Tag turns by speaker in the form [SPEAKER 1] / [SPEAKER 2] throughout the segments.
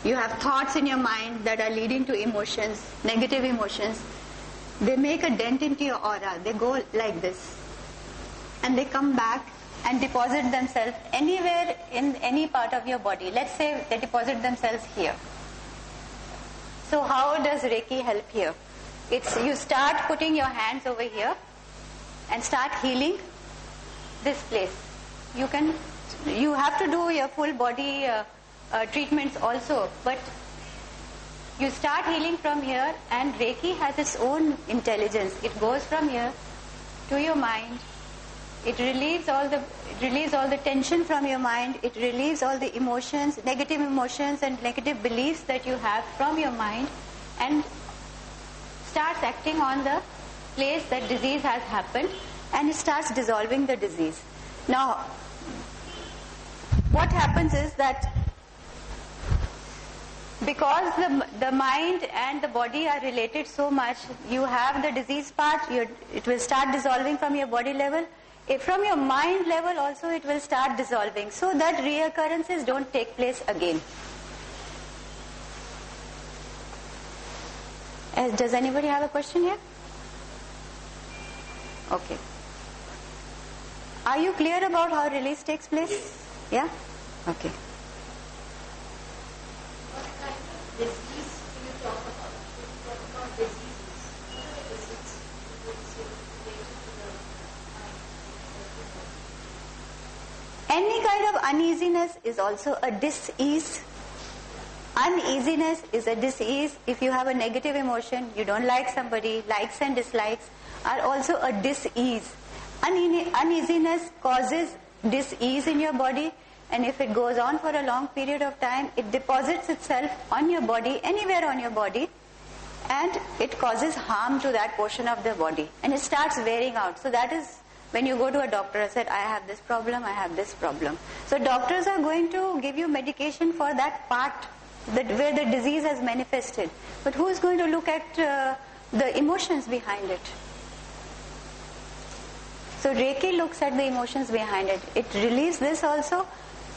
[SPEAKER 1] You have thoughts in your mind that are leading to emotions, negative emotions. They make a dent into your aura. They go like this. And they come back and deposit themselves anywhere in any part of your body. Let's say they deposit themselves here. So how does Reiki help here? It's you start putting your hands over here and start healing this place. You have to do your full body treatments also, but you start healing from here, and Reiki has its own intelligence. It goes from here to your mind. It relieves all the tension from your mind. It relieves all the emotions, negative emotions and negative beliefs that you have from your mind, and starts acting on the place that disease has happened, and it starts dissolving the disease. Now, what happens is that because the mind and the body are related so much, you have the disease part, it will start dissolving from your body level. From your mind level also it will start dissolving, so that reoccurrences don't take place again. Does anybody have a question here? Okay. Are you clear about how release takes place? Yeah? Okay.
[SPEAKER 2] What kind of disease do you talk about? Do you talk about diseases? Is it related to the mind?
[SPEAKER 1] Any kind of uneasiness is also a dis-ease. Uneasiness is a dis-ease. If you have a negative emotion, you don't like somebody, likes and dislikes are also a dis-ease. Uneasiness causes dis-ease in your body, and if it goes on for a long period of time, it deposits itself on your body, anywhere on your body, and it causes harm to that portion of the body, and it starts wearing out. So that is when you go to a doctor and said, I have this problem, I have this problem. So doctors are going to give you medication for that part where the disease has manifested. But who is going to look at the emotions behind it? So Reiki looks at the emotions behind it. It relieves this also,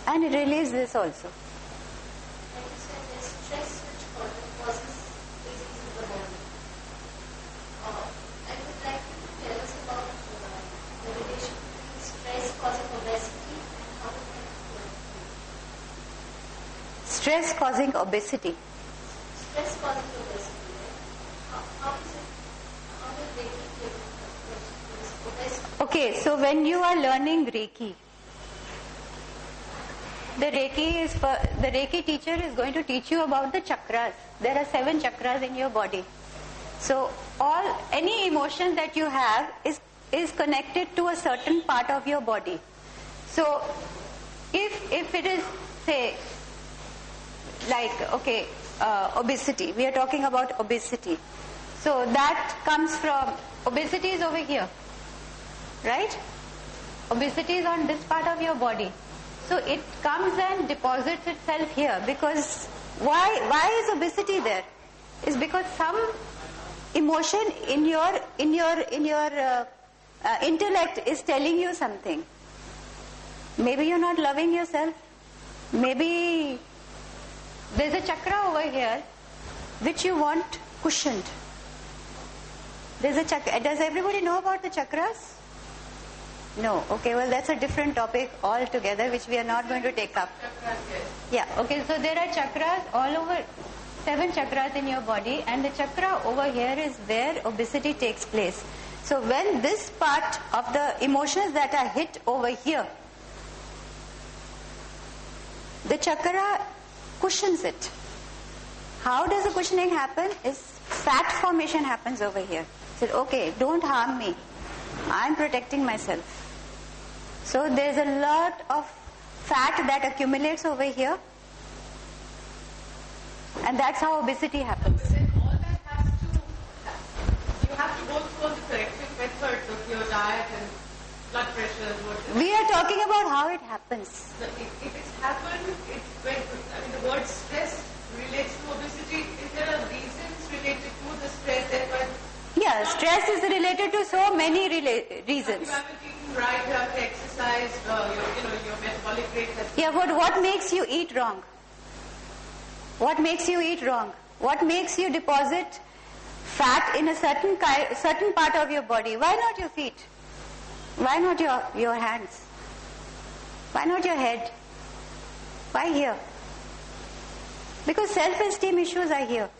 [SPEAKER 1] and it relieves this also.
[SPEAKER 2] Like you said, there's stress which causes disease in the body. I would like you to tell us about the relation between stress causing obesity and how it can work.
[SPEAKER 1] Stress causing obesity.
[SPEAKER 2] Stress causing obesity, right? How does Reiki take obesity?
[SPEAKER 1] Okay, so when you are learning Reiki, the Reiki teacher is going to teach you about the chakras. There are 7 chakras in your body. So any emotion that you have is connected to a certain part of your body. So if it is, say, like, okay, obesity, we are talking about obesity. So that comes from, obesity is over here, right? Obesity is on this part of your body. So it comes and deposits itself here, because why is obesity there? It's because some emotion in your intellect is telling you something. Maybe you're not loving yourself. Maybe there's a chakra over here which you want cushioned. There's a chakra. Does everybody know about the chakras? No. Okay, well, that's a different topic altogether, which we are not going to take up. Yeah, okay, so there are chakras all over, 7 chakras in your body, and the chakra over here is where obesity takes place. So when this part of the emotions that are hit over here, the chakra cushions it. How does the cushioning happen? Is fat formation happens over here. So, okay, don't harm me. I'm protecting myself. So there's a lot of fat that accumulates over here, and that's how obesity happens.
[SPEAKER 3] But then all that has to, you have to go through all the corrective methods of your diet and blood pressure.
[SPEAKER 1] We are talking about how it happens.
[SPEAKER 3] If it's happened, the word stress relates to obesity. Is there are reasons related to the stress that
[SPEAKER 1] Yeah, stress is related to so many reasons.
[SPEAKER 3] you haven't eaten right, you have to exercise, your metabolic rate has...
[SPEAKER 1] Yeah, but what makes you eat wrong? What makes you eat wrong? What makes you deposit fat in a certain part of your body? Why not your feet? Why not your hands? Why not your head? Why here? Because self-esteem issues are here.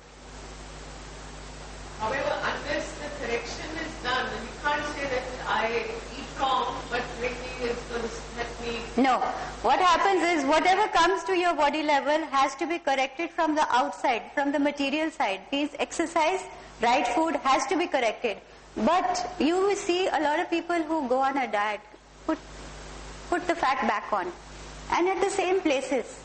[SPEAKER 3] However, unless the correction is done, and you can't say that I eat wrong, but Reiki is going to help me.
[SPEAKER 1] No. What happens is whatever comes to your body level has to be corrected from the outside, from the material side. Means exercise, right food has to be corrected. But you will see a lot of people who go on a diet, put the fat back on. And at the same places.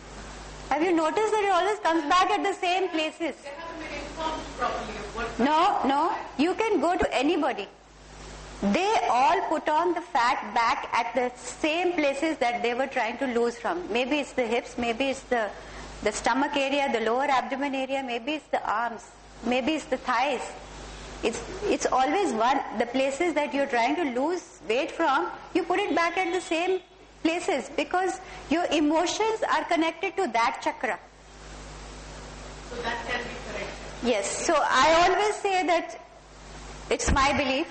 [SPEAKER 1] Have you noticed that it always comes back at the same places?
[SPEAKER 3] They haven't been informed properly of what.
[SPEAKER 1] No. You can go to anybody. They all put on the fat back at the same places that they were trying to lose from. Maybe it's the hips, maybe it's the stomach area, the lower abdomen area, maybe it's the arms, maybe it's the thighs. It's always the places that you're trying to lose weight from, you put it back at the same places because your emotions are connected to that chakra.
[SPEAKER 3] So that can be corrected.
[SPEAKER 1] Yes, so I always say that it's my belief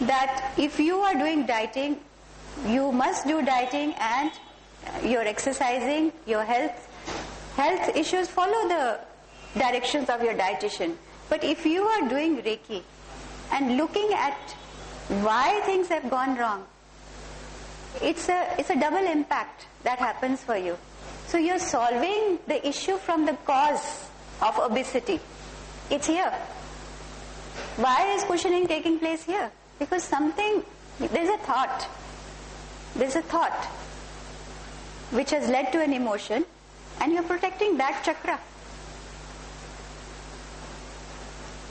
[SPEAKER 1] that if you are doing dieting, you must do dieting and you're exercising, your health issues follow the directions of your dietitian. But if you are doing Reiki and looking at why things have gone wrong, it's a double impact that happens for you. So you're solving the issue from the cause of obesity. It's here. Why is cushioning taking place here? Because there's a thought which has led to an emotion and you're protecting that chakra.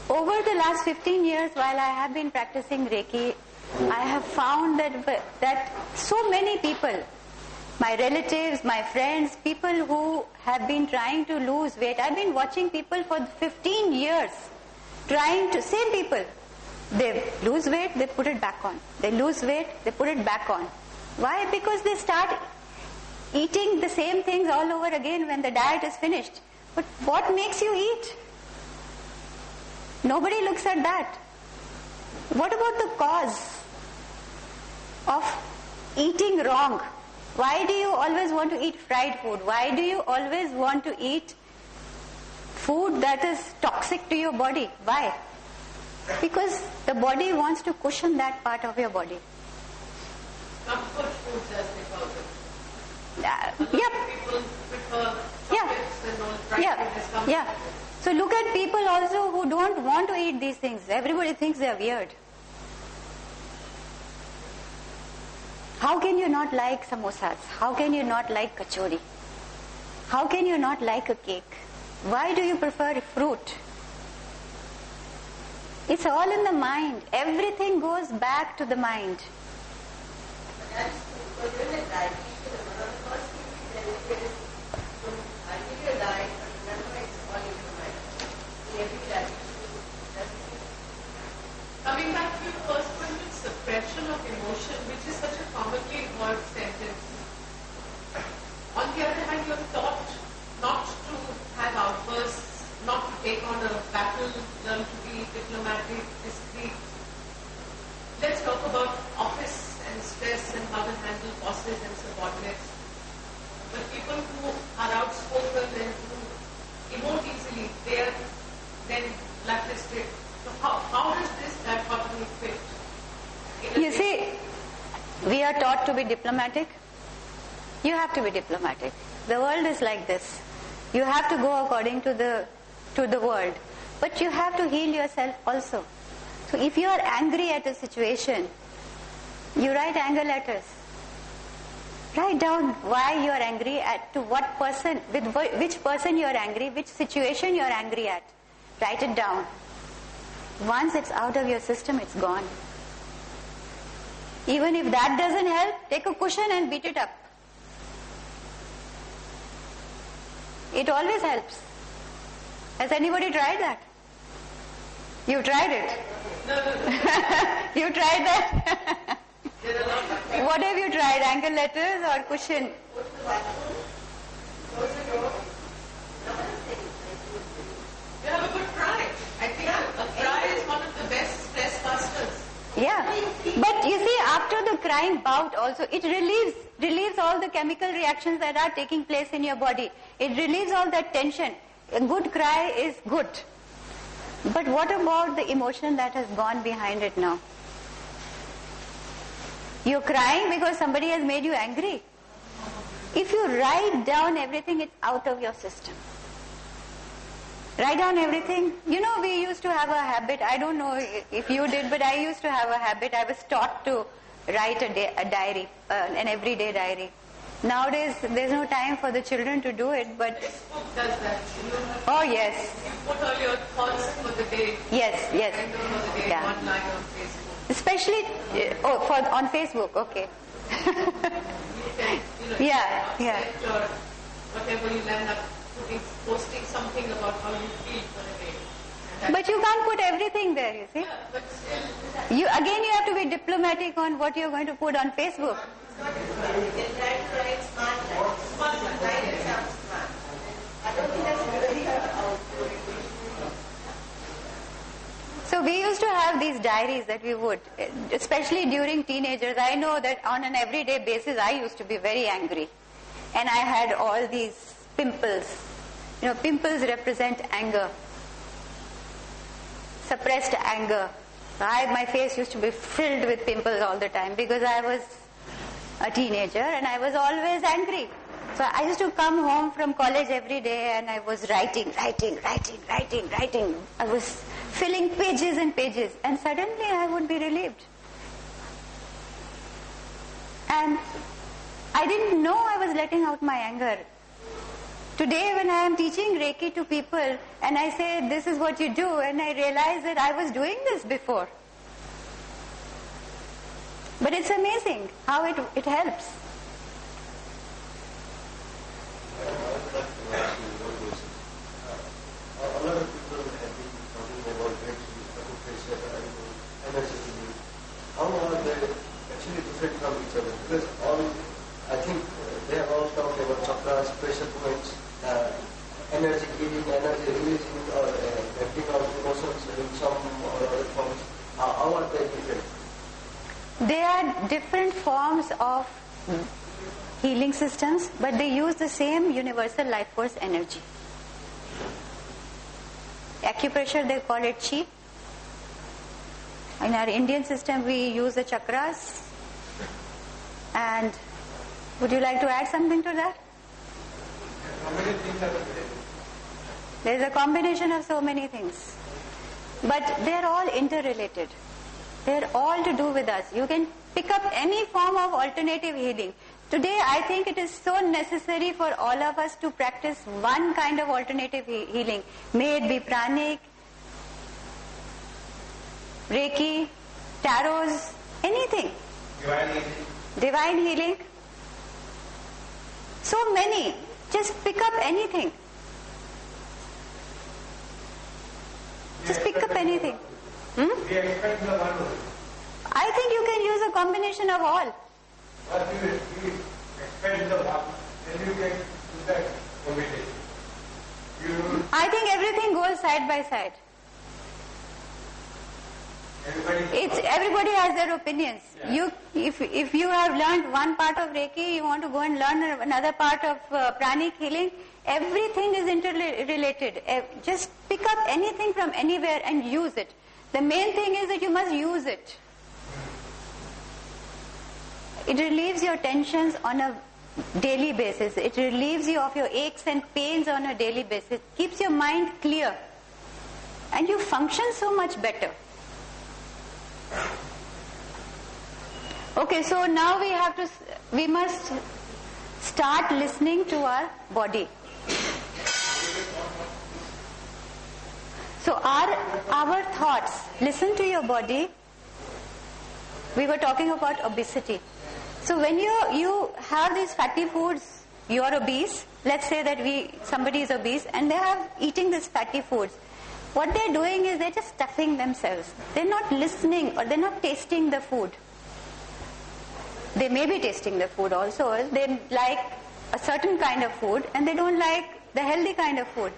[SPEAKER 1] Over the last 15 years while I have been practicing Reiki, I have found that so many people, my relatives, my friends, people who have been trying to lose weight, I've been watching people for 15 years same people, they lose weight, they put it back on. They lose weight, they put it back on. Why? Because they start eating the same things all over again when the diet is finished. But what makes you eat? Nobody looks at that. What about the cause of eating wrong? Why do you always want to eat fried food? Why do you always want to eat food that is toxic to your body? Why? Because the body wants to cushion that part of your body.
[SPEAKER 3] Comfort foods, as they call them.
[SPEAKER 1] Yep.
[SPEAKER 3] People prefer chocolates and all dry food as comfort.
[SPEAKER 1] Yeah. So look at people also who don't want to eat these things. Everybody thinks they are weird. How can you not like samosas? How can you not like kachori? How can you not like a cake? Why do you prefer fruit? It's all in the mind. Everything goes back to the mind.
[SPEAKER 3] Coming back to your first point, suppression of emotion, which is such a commonly heard sentence. On the other hand, you're taught not to have outbursts, not to take on a battle, learn to be diplomatic, discreet. Let's talk about office and stress and how to handle bosses and subordinates. But people who are outspoken and who emote easily, they are then blacklisted. So how does this dichotomy fit?
[SPEAKER 1] You see, we are taught to be diplomatic. You have to be diplomatic. The world is like this. You have to go according to the world. But you have to heal yourself also. So if you are angry at a situation, you write anger letters. Write down why you are angry at, to what person, with which person you are angry, which situation you are angry at. Write it down. Once it's out of your system, it's gone. Even if that doesn't help, take a cushion and beat it up. It always helps. Has anybody tried that? You tried it?
[SPEAKER 3] No.
[SPEAKER 1] You tried that? What have you tried? Anger letters or cushion? crying bout also, it relieves all the chemical reactions that are taking place in your body. It relieves all that tension. A good cry is good. But what about the emotion that has gone behind it now? You're crying because somebody has made you angry. If you write down everything, it's out of your system. Write down everything. You know, we used to have a habit, I don't know if you did, but I used to have a habit. I was taught to write a diary, an everyday diary. Nowadays, there's no time for the children to do it, but...
[SPEAKER 3] Facebook does that.
[SPEAKER 1] Oh, yes.
[SPEAKER 3] You put all your thoughts for the day.
[SPEAKER 1] Yes, yes.
[SPEAKER 3] End of the day,
[SPEAKER 1] Yeah.
[SPEAKER 3] one line on Facebook.
[SPEAKER 1] Especially on Facebook, okay.
[SPEAKER 3] You can,
[SPEAKER 1] Yeah, yeah.
[SPEAKER 3] set your, whatever you end up posting something about how you feel for the day. And
[SPEAKER 1] But you can't put everything there, you see.
[SPEAKER 3] but still,
[SPEAKER 1] You have to be diplomatic on what you're going to put on Facebook.
[SPEAKER 2] You can try to write smart lines. Write it sounds smart. I don't think that's really
[SPEAKER 1] So we used to have these diaries that we would, especially during teenagers. I know that on an everyday basis I used to be very angry. And I had all these pimples. You know, pimples represent anger. Suppressed anger. My face used to be filled with pimples all the time because I was a teenager and I was always angry. So I used to come home from college every day and I was writing. I was filling pages and pages, and suddenly I would be relieved. And I didn't know I was letting out my anger. Today when I am teaching Reiki to people and I say this is what you do, and I realize that I was doing this before. But it's amazing how it helps.
[SPEAKER 4] A lot of people have been talking about Reiki, acupressure, and energy healing. How are they actually different from each other? Because I think they have all talked about chakras, pressure points, energy healing, energy releasing, or letting out emotions in some or other forms. How are they different?
[SPEAKER 1] They are different forms of healing systems, but they use the same universal life force energy. Acupressure, they call it chi. In our Indian system, we use the chakras. And would you like to add something to that? There is a combination of so many things. But they are all interrelated. They are all to do with us. You can pick up any form of alternative healing. Today, I think it is so necessary for all of us to practice one kind of alternative healing. May it be pranic, Reiki, tarots, anything. Divine healing. So many. Just pick up anything. Just pick up anything. I think you can use a combination of all. I think everything goes side by side. Everybody has their opinions. If you have learned one part of Reiki, you want to go and learn another part of pranic healing, everything is interrelated. Just pick up anything from anywhere and use it. The main thing is that you must use it. It relieves your tensions on a daily basis. It relieves you of your aches and pains on a daily basis. It keeps your mind clear. And you function so much better. Okay, so now we must start listening to our body. So our thoughts, listen to your body. We were talking about obesity. So when you have these fatty foods, you are obese. Let's say that somebody is obese and they are eating these fatty foods. What they're doing is they're just stuffing themselves. They're not listening or they're not tasting the food. They may be tasting the food also. They like a certain kind of food and they don't like the healthy kind of food.